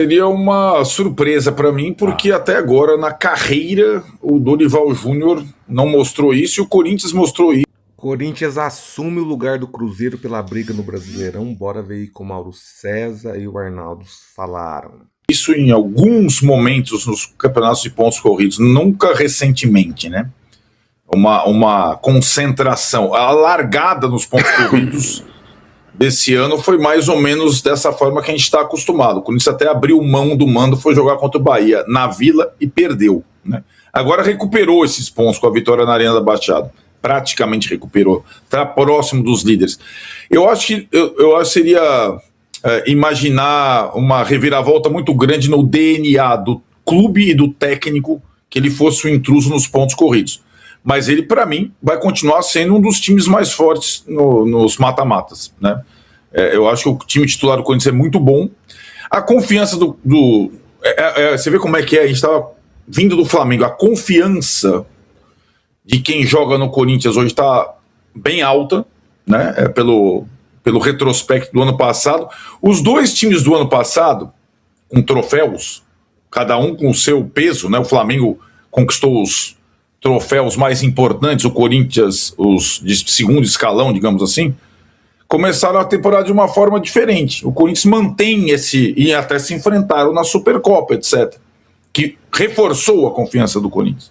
Seria uma surpresa para mim, porque até agora, na carreira, o Dorival Júnior não mostrou isso e o Corinthians mostrou isso. Corinthians assume o lugar do Cruzeiro pela briga no Brasileirão. Bora ver aí como o Mauro César e o Arnaldo falaram. Isso em alguns momentos nos campeonatos de pontos corridos, nunca recentemente, né? Uma concentração. A largada nos pontos corridos desse ano foi mais ou menos dessa forma que a gente está acostumado. O Corinthians até abriu mão do mando, foi jogar contra o Bahia na Vila e perdeu, né? Agora recuperou esses pontos com a vitória na Arena da Baixada. Praticamente recuperou. Está próximo dos líderes. Eu acho que seria imaginar uma reviravolta muito grande no DNA do clube e do técnico, que ele fosse o intruso nos pontos corridos. Mas ele, para mim, vai continuar sendo um dos times mais fortes nos mata-matas, né? Eu acho que o time titular do Corinthians é muito bom. A confiança você vê como é que é, a gente estava vindo do Flamengo, a confiança de quem joga no Corinthians hoje está bem alta, né? Pelo retrospecto do ano passado. Os dois times do ano passado, com troféus, cada um com o seu peso, né? O Flamengo conquistou os troféus mais importantes, o Corinthians, os de segundo escalão, digamos assim, começaram a temporada de uma forma diferente. O Corinthians mantém e até se enfrentaram na Supercopa, etc., que reforçou a confiança do Corinthians.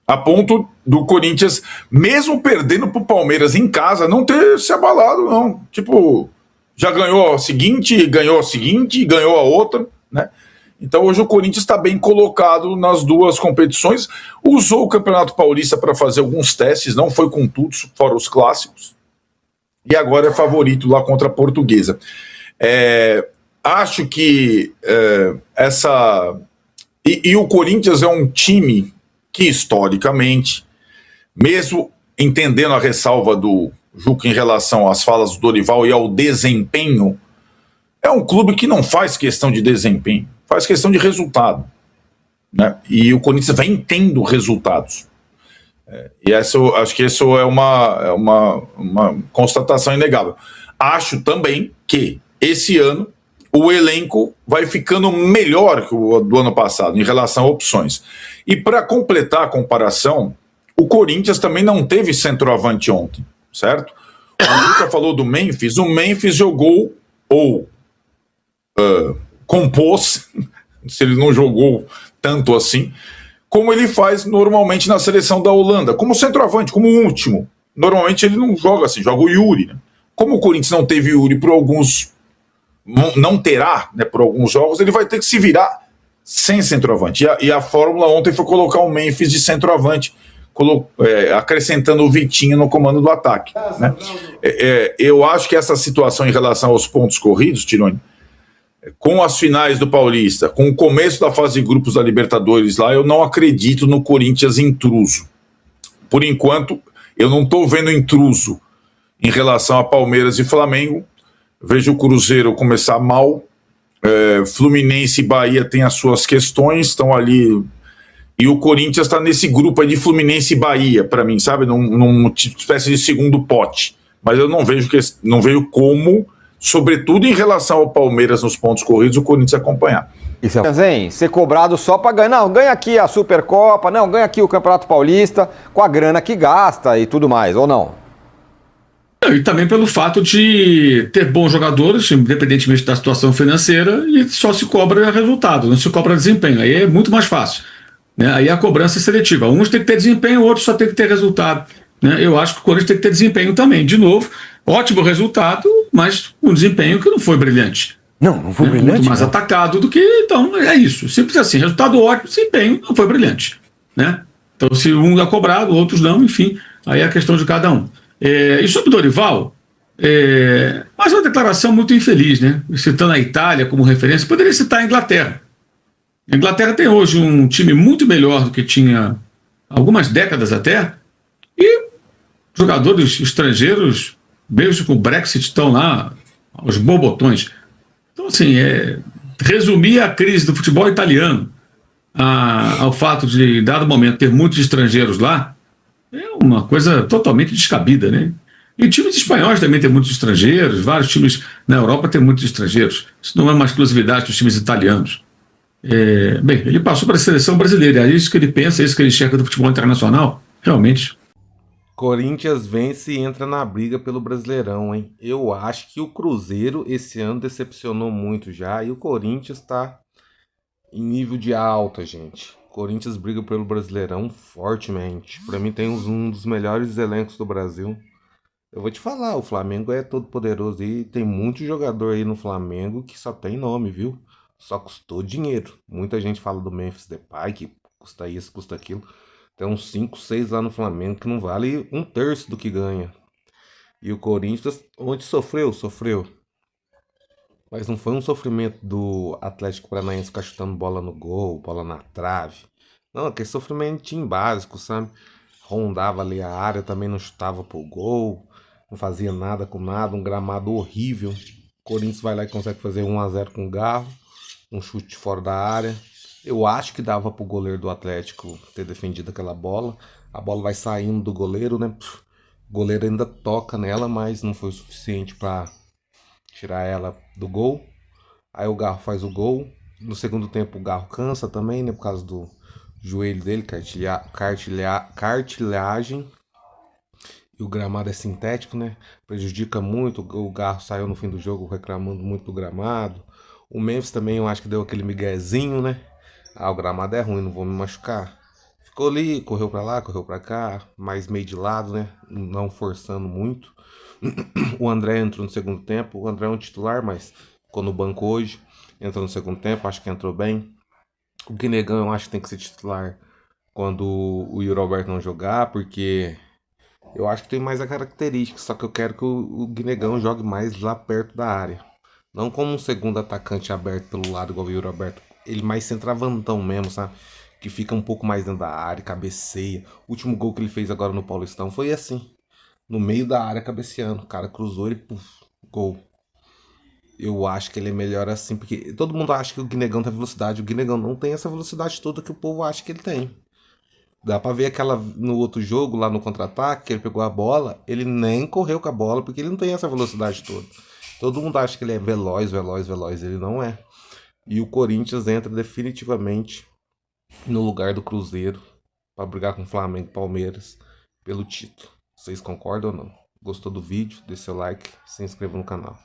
A ponto do Corinthians, mesmo perdendo para o Palmeiras em casa, não ter se abalado, não. Tipo, já ganhou a seguinte, ganhou a outra, né? Então hoje o Corinthians está bem colocado nas duas competições, usou o Campeonato Paulista para fazer alguns testes, não foi com tudo, fora os clássicos, e agora é favorito lá contra a Portuguesa. Acho que E o Corinthians é um time que historicamente, mesmo entendendo a ressalva do Juca em relação às falas do Dorival e ao desempenho, é um clube que não faz questão de desempenho, faz questão de resultado, né? E o Corinthians vem tendo resultados. E acho que isso é uma constatação inegável. Acho também que esse ano o elenco vai ficando melhor que o do ano passado em relação a opções. E para completar a comparação, o Corinthians também não teve centroavante ontem, certo? O Luca falou do Memphis, o Memphis jogou ou compôs, se ele não jogou tanto assim, como ele faz normalmente na seleção da Holanda, como centroavante, como último. Normalmente ele não joga assim, joga o Yuri, né? Como o Corinthians não teve Yuri por alguns, não terá, né, por alguns jogos, ele vai ter que se virar sem centroavante. E a fórmula ontem foi colocar o Memphis de centroavante, acrescentando o Vitinho no comando do ataque, né? Eu acho que essa situação em relação aos pontos corridos, Tironi, com as finais do Paulista, com o começo da fase de grupos da Libertadores lá, eu não acredito no Corinthians intruso. Por enquanto, eu não estou vendo intruso em relação a Palmeiras e Flamengo. Vejo o Cruzeiro começar mal, Fluminense e Bahia têm as suas questões, estão ali, e o Corinthians está nesse grupo aí de Fluminense e Bahia, para mim, sabe, numa espécie de segundo pote, mas eu não vejo como, sobretudo em relação ao Palmeiras nos pontos corridos, o Corinthians acompanhar. Isso é ser cobrado só para ganhar. Não, ganha aqui a Supercopa, não, ganha aqui o Campeonato Paulista, com a grana que gasta e tudo mais, ou não? E também pelo fato de ter bons jogadores, independentemente da situação financeira, e só se cobra resultado, não se cobra desempenho. Aí é muito mais fácil, né? Aí a cobrança é seletiva. Uns tem que ter desempenho, outros só tem que ter resultado, né? Eu acho que o Corinthians tem que ter desempenho também. De novo, ótimo resultado, mas um desempenho que não foi brilhante. Não foi brilhante. Muito mais atacado do que. Então, é isso. Simples assim. Resultado ótimo, desempenho não foi brilhante, né? Então, se um é cobrado, outros não, enfim, aí é a questão de cada um. E sobre o Dorival, mas é uma declaração muito infeliz, né? Citando a Itália como referência, poderia citar a Inglaterra. A Inglaterra tem hoje um time muito melhor do que tinha há algumas décadas até, e jogadores estrangeiros, mesmo com o Brexit, estão lá aos bobotões. Então, assim, resumir a crise do futebol italiano ao fato de, em dado momento, ter muitos estrangeiros lá, é uma coisa totalmente descabida, né? E times espanhóis também têm muitos estrangeiros, vários times na Europa têm muitos estrangeiros. Isso não é uma exclusividade dos times italianos. Bem, ele passou para a seleção brasileira, é isso que ele pensa, é isso que ele enxerga do futebol internacional. Realmente. Corinthians vence e entra na briga pelo Brasileirão, hein? Eu acho que o Cruzeiro esse ano decepcionou muito já e o Corinthians tá em nível de alta, gente. Corinthians briga pelo Brasileirão fortemente. Pra mim tem um dos melhores elencos do Brasil. Eu vou te falar, o Flamengo é todo poderoso e tem muito jogador aí no Flamengo que só tem nome, viu? Só custou dinheiro. Muita gente fala do Memphis Depay que custa isso, custa aquilo. Tem uns 5, 6 lá no Flamengo que não vale um terço do que ganha. E o Corinthians, onde sofreu, sofreu. Mas não foi um sofrimento do Atlético Paranaense ficar chutando bola no gol, bola na trave. Não, aquele sofrimentinho básico, sabe? Rondava ali a área, também não chutava pro gol, não fazia nada com nada, um gramado horrível. O Corinthians vai lá e consegue fazer 1-0 com o Garro, um chute fora da área. Eu acho que dava pro goleiro do Atlético ter defendido aquela bola. A bola vai saindo do goleiro, né? O goleiro ainda toca nela, mas não foi o suficiente para tirar ela do gol. Aí o Garro faz o gol. No segundo tempo o Garro cansa também, né? Por causa do joelho dele, cartilagem. E o gramado é sintético, né? Prejudica muito. O Garro saiu no fim do jogo reclamando muito do gramado. O Memphis também eu acho que deu aquele miguezinho, né? Ah, o gramado é ruim, não vou me machucar. Ficou ali, correu pra lá, correu pra cá, mais meio de lado, né? Não forçando muito. O André entrou no segundo tempo. O André é um titular, mas ficou no banco hoje. Entrou no segundo tempo, acho que entrou bem. O Guinegão eu acho que tem que ser titular quando o Yuri Alberto não jogar, porque eu acho que tem mais a característica. Só que eu quero que o Guinegão jogue mais lá perto da área. Não como um segundo atacante aberto pelo lado, igual o Yuri Alberto. Ele mais centravantão mesmo, sabe? Que fica um pouco mais dentro da área, cabeceia. O último gol que ele fez agora no Paulistão foi assim. No meio da área, cabeceando. O cara cruzou ele, puf, gol. Eu acho que ele é melhor assim, porque todo mundo acha que o Guinegão tem velocidade. O Guinegão não tem essa velocidade toda que o povo acha que ele tem. Dá pra ver aquela no outro jogo, lá no contra-ataque, que ele pegou a bola, ele nem correu com a bola, porque ele não tem essa velocidade toda. Todo mundo acha que ele é veloz, veloz, veloz. Ele não é. E o Corinthians entra definitivamente no lugar do Cruzeiro para brigar com o Flamengo e Palmeiras pelo título. Vocês concordam ou não? Gostou do vídeo? Dê seu like, se inscreva no canal.